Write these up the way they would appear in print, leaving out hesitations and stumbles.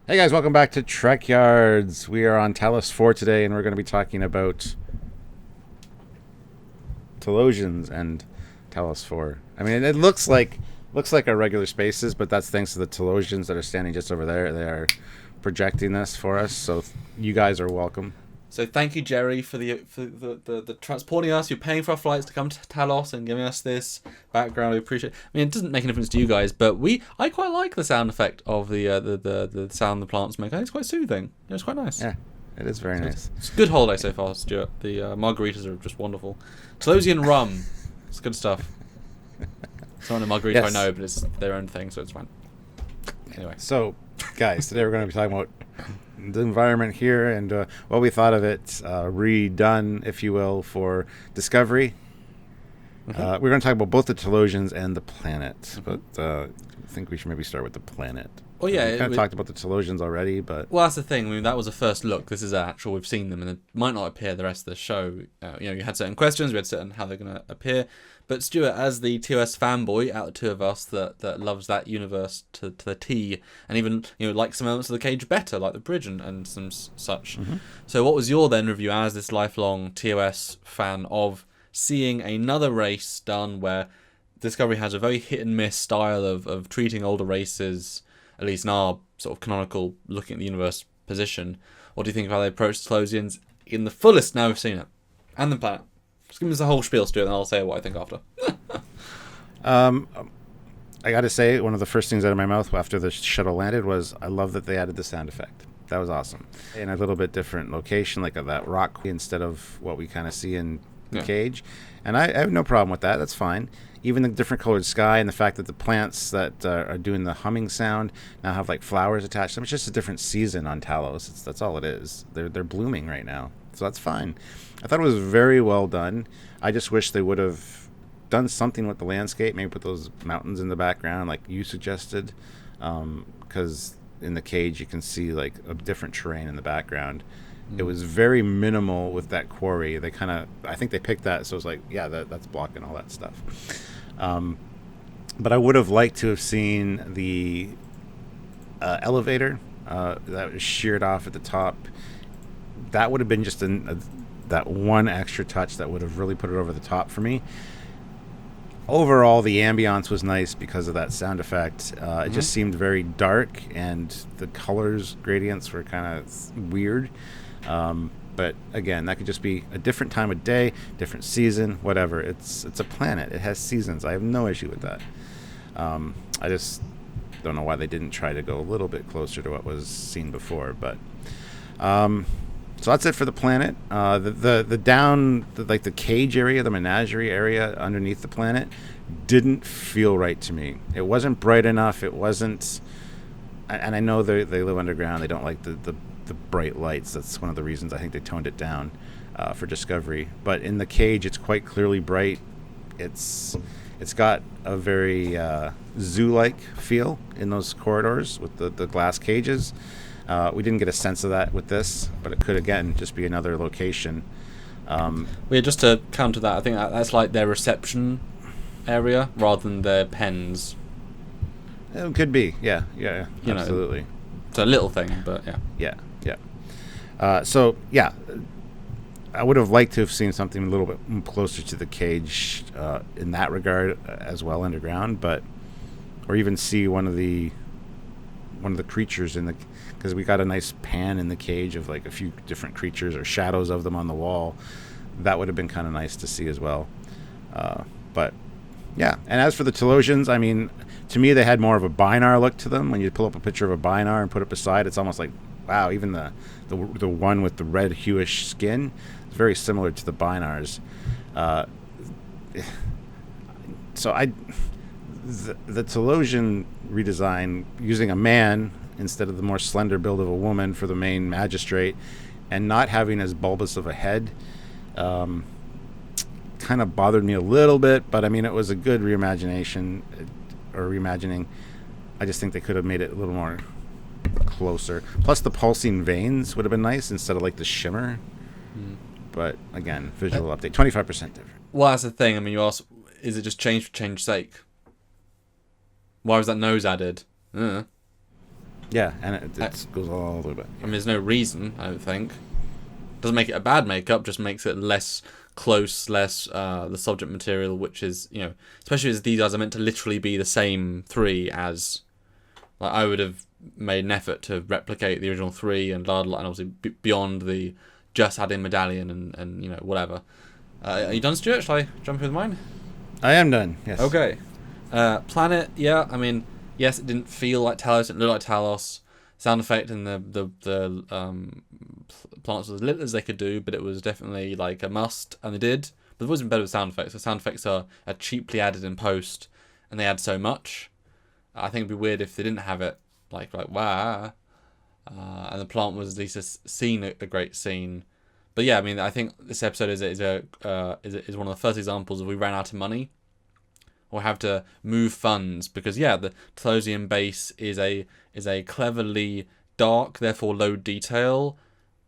Hey guys, welcome back to Trekyards. We are on Talos 4 today, and we're going to be talking about Talosians and Talos 4. I mean, it looks like our regular spaces, but that's thanks to the Talosians that are standing just over there. They are projecting this for us, so you guys are welcome. So thank you, Jerry, for the transporting us. You're paying for our flights to come to Talos and giving us this background. We appreciate. I mean, it doesn't make a difference to you guys, but I quite like the sound effect of the sound the plants make. I think it's quite soothing. It's quite nice. Yeah, it is very nice. It's a good holiday so far, Stuart. The margaritas are just wonderful. Talosian rum, it's good stuff. It's not a margarita Yes. I know, but it's their own thing, so it's fine. Anyway, So, guys, today we're going to be talking about the environment here and what we thought of it, redone, if you will, for Discovery. We're going to talk about both the Talosians and the planet, but I think we should maybe start with the planet. well, yeah, We kind of talked about the Talosians already, but well, that's the thing. I mean, that was a first look. This is actual. We've seen them, and it might not appear the rest of the show. You had certain questions. We had certain how they're going to appear. But Stuart, as the TOS fanboy out of the two of us that loves that universe to the T, and even likes some elements of the cage better, like the bridge and some such. So, what was your then review as this lifelong TOS fan of seeing another race done where Discovery has a very hit and miss style of treating older races, at least in our sort of canonical looking at the universe position? What do you think of how they approach the Talosians in the fullest now we've seen it? And the planet. Just give us the whole spiel, Stuart, and I'll say what I think after. I got to say, one of the first things out of my mouth after the shuttle landed was, I love that they added the sound effect. That was awesome. In a little bit different location, like that rock, instead of what we kind of see in the cage. And I have no problem with that. That's fine. Even the different colored sky and the fact that the plants that are doing the humming sound now have like flowers attached to them. It's just a different season on Talos. That's all it is. They're blooming right now. So that's fine. I thought it was very well done. I just wish they would have done something with the landscape, maybe put those mountains in the background like you suggested, because in the cage you can see like a different terrain in the background. It was very minimal with that quarry. They kind of, I think they picked that, so it was like, yeah, that's blocking all that stuff. But I would have liked to have seen the elevator that was sheared off at the top. That would have been just that one extra touch that would have really put it over the top for me. Overall, the ambiance was nice because of that sound effect. It just seemed very dark, and the colors gradients were kind of weird. But again, that could just be a different time of day, different season, whatever. It's a planet. It has seasons. I have no issue with that. I just don't know why they didn't try to go a little bit closer to what was seen before. But so that's it for the planet. The cage area, the menagerie area underneath the planet, didn't feel right to me. It wasn't bright enough. It wasn't, and I know they live underground. They don't like the bright lights. That's one of the reasons I think they toned it down for Discovery. But in the cage, it's quite clearly bright. It's got a very zoo-like feel in those corridors with the glass cages. We didn't get a sense of that with this, but it could, again, just be another location. Just to counter that, I think that's like their reception area rather than their pens. It could be, yeah, absolutely. It's a little thing, but yeah. Yeah. I would have liked to have seen something a little bit closer to the cage in that regard as well underground, or even see one of the creatures because we got a nice pan in the cage of like a few different creatures or shadows of them on the wall. That would have been kind of nice to see as well. But yeah, and as for the Talosians, I mean, to me they had more of a Binar look to them. When you pull up a picture of a Binar and put it beside, it's almost like, wow, even the one with the red hueish skin is very similar to the Binars. The Talosian redesign, using a man instead of the more slender build of a woman for the main magistrate, and not having as bulbous of a head, kind of bothered me a little bit. But I mean, it was a good reimagining. I just think they could have made it a little more closer. Plus, the pulsing veins would have been nice instead of like the shimmer. But again, visual update, 25% different. Well, that's the thing. I mean, you ask, is it just change for change's sake? Why was that nose added? Yeah, and it goes all the way back. I mean, there's no reason, I don't think. Doesn't make it a bad makeup, just makes it less close, less the subject material, which is, especially as these guys are meant to literally be the same 3 as, like, I would have made an effort to replicate the original 3 and and obviously beyond the just add in medallion and whatever. Are you done, Stuart? Shall I jump in with mine? I am done, yes. Okay. Planet, yeah, I mean, yes, it didn't feel like Talos, it looked like Talos. Sound effect and the plants were as little as they could do, but it was definitely like a must, and they did. But it wasn't better with sound effects. The sound effects are cheaply added in post, and they add so much. I think it'd be weird if they didn't have it, like wow. And the plant was at least a great scene. But yeah, I mean, I think this episode is one of the first examples of we ran out of money, or have to move funds, because the Talosian base is a cleverly dark, therefore low detail,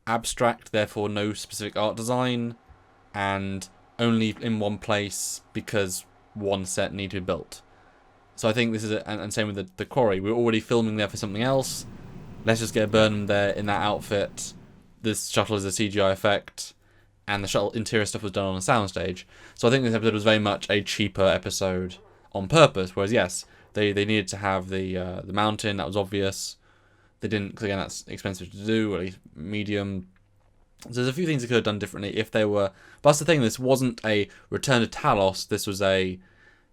abstract, therefore no specific art design, and only in one place because one set needed to be built. So I think this is and same with the quarry. We were already filming there for something else. Let's just get Burnham there in that outfit. This shuttle is a CGI effect, and the shuttle interior stuff was done on a soundstage. So I think this episode was very much a cheaper episode on purpose. Whereas yes, they needed to have the mountain. That was obvious. They didn't, because again that's expensive to do, or at least medium. So there's a few things they could have done differently if they were. But that's the thing. This wasn't a return to Talos. This was a,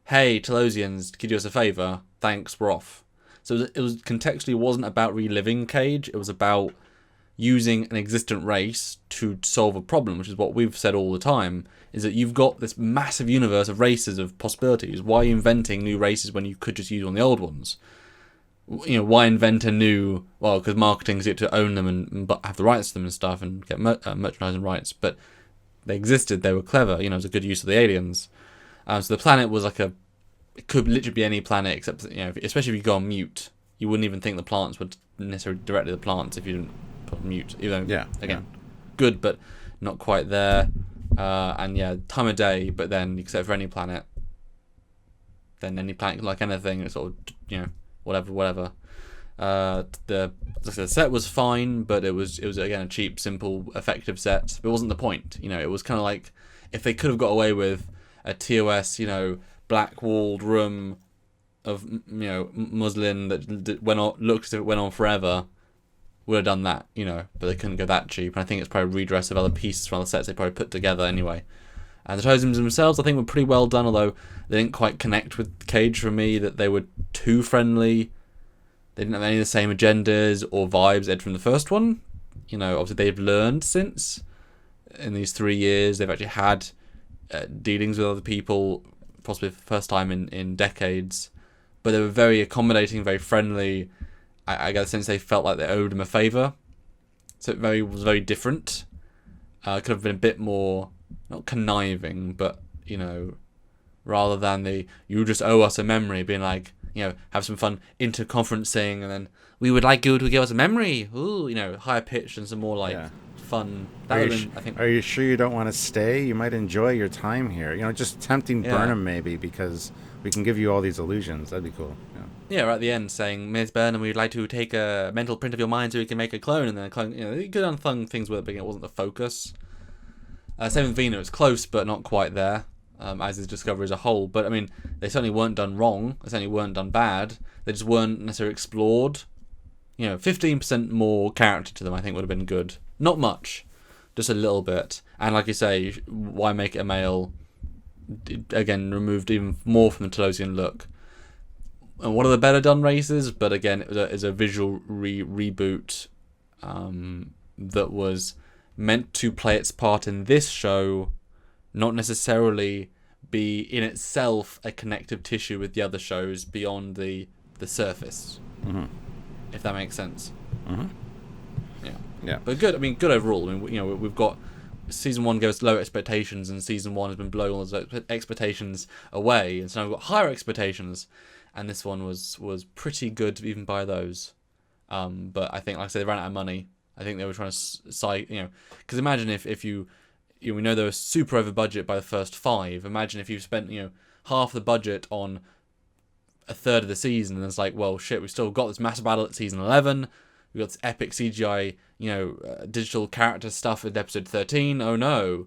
hey Talosians, could you do us a favour? Thanks, we're off. So it was contextually wasn't about reliving Cage. It was about using an existent race to solve a problem, which is what we've said all the time, is that you've got this massive universe of races, of possibilities. Why are you inventing new races when you could just use one of the old ones? Why invent a new... Well, because marketing's get to own them and have the rights to them and stuff and get merchandising rights. But they existed, they were clever, it was a good use of the aliens. So the planet was like it could literally be any planet, except, especially if you go on mute, you wouldn't even think the plants would necessarily directly the plants if you didn't put on mute. Even though, again, good, but not quite there. And time of day, but then except for any planet, then any planet, like anything, it's sort of, whatever. The set was fine, but it was again a cheap, simple, effective set. But it wasn't the point. It was kind of like if they could have got away with a TOS, black walled room of muslin that went on, looked as if it went on forever, would have done that, but they couldn't go that cheap. And I think it's probably a redress of other pieces from other sets they probably put together anyway. And the Talosians themselves, I think, were pretty well done, although they didn't quite connect with Cage for me, that they were too friendly. They didn't have any of the same agendas or vibes as from the first one. Obviously they've learned since, in these 3 years, they've actually had dealings with other people, possibly for the first time in decades. But they were very accommodating, very friendly. I get the sense they felt like they owed him a favour. So it was very different. Could have been a bit more, not conniving, but, rather than you just owe us a memory, being like, have some fun interconferencing, and then we would like you to give us a memory. Ooh, higher pitched and some more fun. Are you sure you don't want to stay? You might enjoy your time here. Just tempting Burnham maybe, because we can give you all these illusions. That'd be cool. Yeah, right at the end saying, Ms. Burnham, we'd like to take a mental print of your mind so we can make a clone, and then a clone. You could have done things with it, but it wasn't the focus. Same with Vina, it's close but not quite there, as is Discovery as a whole. But I mean, they certainly weren't done wrong. They certainly weren't done bad. They just weren't necessarily explored. 15% more character to them, I think, would have been good. Not much, just a little bit. And like you say, why make it a male? Again, removed even more from the Talosian look. And one of the better done races, but again, it was a visual reboot that was meant to play its part in this show, not necessarily be in itself a connective tissue with the other shows beyond the surface. Mm-hmm. If that makes sense. Mm-hmm. Yeah. But good. I mean, good overall. I mean, we've got season 1 gave us low expectations, and season 1 has been blowing all those expectations away, and so now we've got higher expectations, and this one was pretty good even by those. But I think, like I said, they ran out of money. I think they were trying to because imagine if you we know they were super over budget by the first 5. Imagine if you spent half the budget on a third of the season, and it's like, well, shit, we've still got this massive battle at season 11. We've got this epic CGI, digital character stuff in episode 13. Oh no.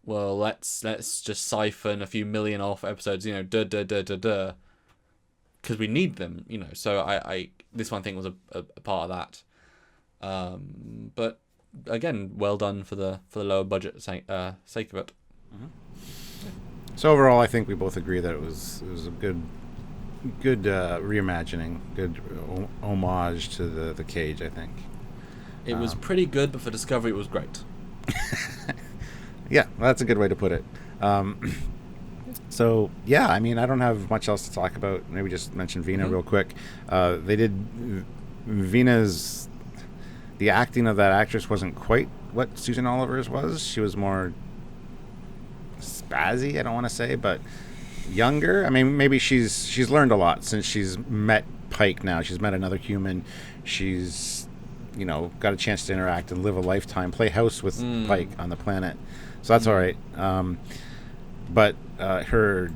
Well, let's just siphon a few million off episodes, because we need them, So I this one thing was a part of that. But again, well done for the lower budget sake of it. Mm-hmm. So overall, I think we both agree that it was a good reimagining, good homage to the Cage. I think it was pretty good, but for Discovery, it was great. Yeah, that's a good way to put it. So yeah, I mean, I don't have much else to talk about. Maybe just mention Vina real quick. They did Vina's. The acting of that actress wasn't quite what Susan Oliver's was. She was more spazzy, I don't want to say, but younger. I mean, maybe she's learned a lot since she's met Pike now. She's met another human. She's, got a chance to interact and live a lifetime, play house with Pike on the planet. So that's all right. But her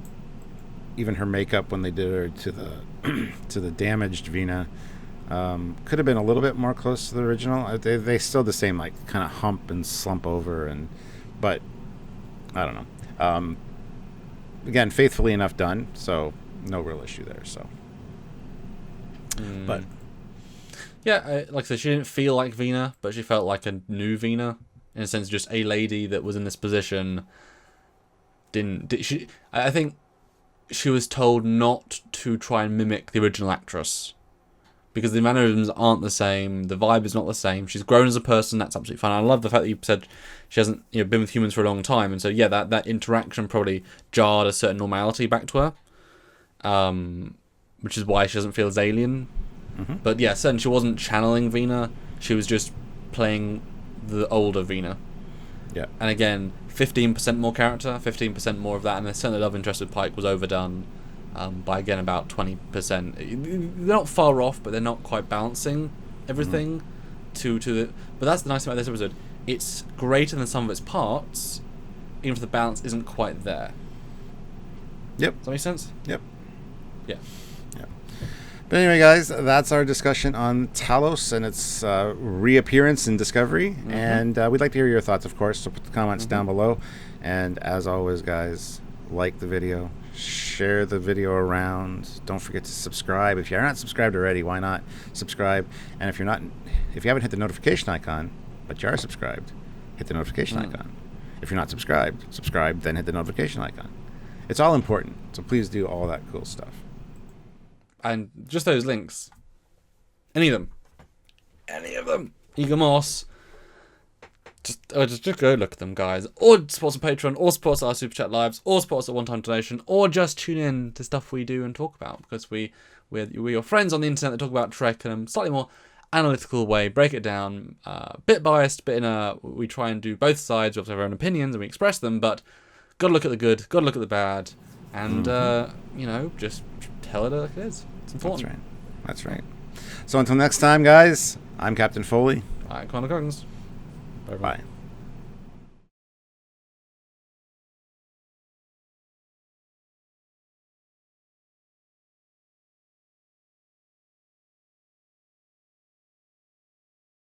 makeup when they did her to the damaged Vina could have been a little bit more close to the original. They still the same, like, kind of hump and slump over, but I don't know. Again, faithfully enough done, so no real issue there. So, but yeah, like I said, she didn't feel like Vina, but she felt like a new Vina, in a sense, just a lady that was in this position. I think she was told not to try and mimic the original actress, because the mannerisms aren't the same, the vibe is not the same. She's grown as a person, that's absolutely fine. I love the fact that you said she hasn't been with humans for a long time, and so yeah, that interaction probably jarred a certain normality back to her, which is why she doesn't feel as alien. Mm-hmm. But yeah, certainly she wasn't channeling Vina, she was just playing the older Vina. Yeah. And again, 15% more character, 15% more of that, and the certainly love interest with Pike was overdone by, again, about 20%. They're not far off, but they're not quite balancing everything to the... But that's the nice thing about this episode. It's greater than some of its parts, even if the balance isn't quite there. Yep. Does that make sense? Yep. Yeah. Yeah. But anyway, guys, that's our discussion on Talos and its reappearance in Discovery. Mm-hmm. And we'd like to hear your thoughts, of course, so put the comments down below. And as always, guys, like the video, share the video around. Don't forget to subscribe. If you're not subscribed already, why not subscribe? And if you haven't hit the notification icon, but you are subscribed, hit the notification icon. If you're not subscribe, then hit the notification icon. It's all important, so please do all that cool stuff. And just those links, any of them, Eagle Moss, just go look at them, guys. Or support us on Patreon, or support us at our Super Chat Lives, or support us at one-time donation, or just tune in to stuff we do and talk about, because we're your friends on the internet that talk about Trek in a slightly more analytical way, break it down, bit biased, we try and do both sides. We have our own opinions and we express them, but gotta look at the good, gotta look at the bad, and just tell it like it is. It's important. That's right. So until next time, guys, I'm Captain Foley. I'm Commander Coggins. Bye.